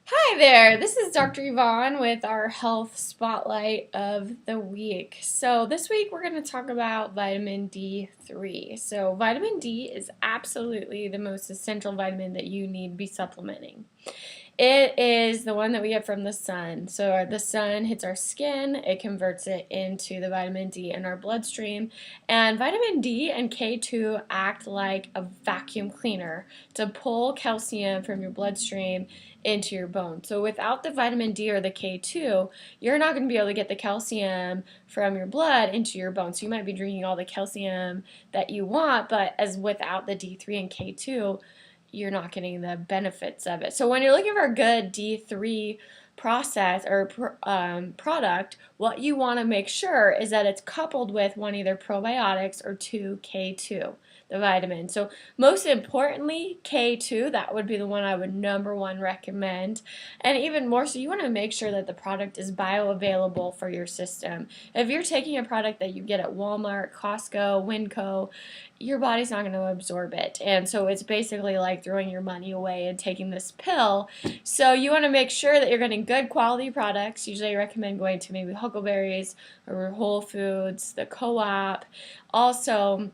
Hi there, this is Dr. Yvonne with our health spotlight of the week. So, this week we're going to talk about vitamin D3. So, vitamin D is absolutely the most essential vitamin that you need to be supplementing. It is the one that we get from the sun. So the sun hits our skin, it converts it into the vitamin D in our bloodstream. And vitamin D and K2 act like a vacuum cleaner to pull calcium from your bloodstream into your bone. So without the vitamin D or the K2, you're not going to be able to get the calcium from your blood into your bone. So you might be drinking all the calcium that you want, but as without the D3 and K2, you're not getting the benefits of it. So when you're looking for a good D3 process or product, what you want to make sure is that it's coupled with one either probiotics or two K2, the vitamin. So most importantly, K2, that would be the one I would number one recommend. And even more so, you want to make sure that the product is bioavailable for your system. If you're taking a product that you get at Walmart, Costco, Winco, your body's not going to absorb it. And so it's basically like throwing your money away and taking this pill. So you want to make sure that you're getting good quality products. Usually I recommend going to maybe Huckleberry's or Whole Foods, the Co-op. Also,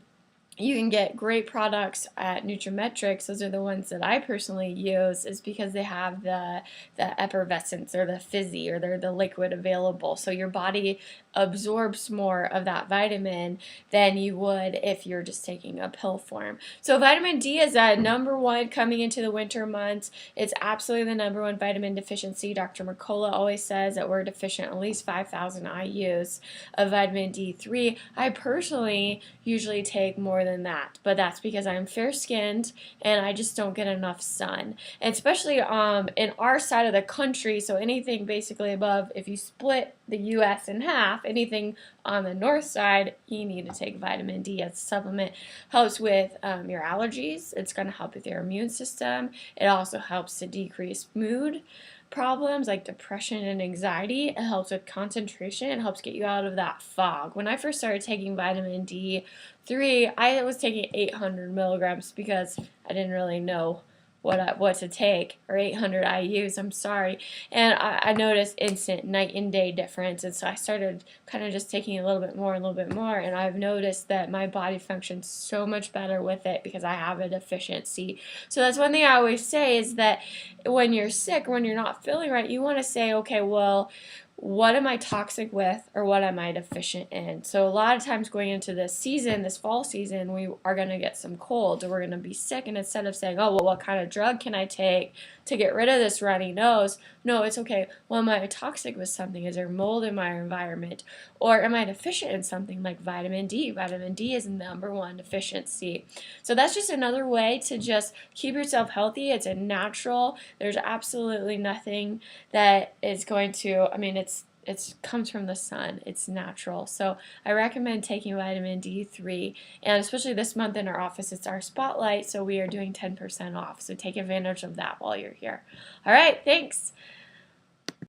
you can get great products at Nutrimetrics. Those are the ones that I personally use, is because they have the effervescence or the fizzy, or they're the liquid available. So your body absorbs more of that vitamin than you would if you're just taking a pill form. So vitamin D is number one coming into the winter months. It's absolutely the number one vitamin deficiency. Dr. Mercola always says that we're deficient at least 5,000 IUs of vitamin D3. I personally usually take more than that, but that's because I'm fair-skinned and I just don't get enough sun. And especially in our side of the country, so anything basically above, if you split the U.S. in half, anything on the north side, you need to take vitamin D as a supplement. Helps with your allergies. It's going to help with your immune system. It also helps to decrease mood problems like depression and anxiety. It helps with concentration. It helps get you out of that fog. When I first started taking vitamin D3, I was taking 800 milligrams because I didn't really know what to take, or 800 IUs, I'm sorry. And I noticed instant night and day difference, and so I started kind of just taking a little bit more, and I've noticed that my body functions so much better with it because I have a deficiency. So that's one thing I always say, is that when you're sick, or when you're not feeling right, you want to say, okay, well, what am I toxic with, or what am I deficient in? So a lot of times going into this season, this fall season, we are going to get some colds, or we're going to be sick, and instead of saying, oh, well, what kind of drug can I take to get rid of this runny nose? No, it's okay, well, am I toxic with something? Is there mold in my environment? Or am I deficient in something like vitamin D? Vitamin D is number one deficiency. So that's just another way to just keep yourself healthy. It's a natural. There's absolutely nothing that is going to, I mean, it comes from the sun. It's natural. So I recommend taking vitamin D3. And especially this month in our office, it's our spotlight, so we are doing 10% off. So take advantage of that while you're here. All right, thanks.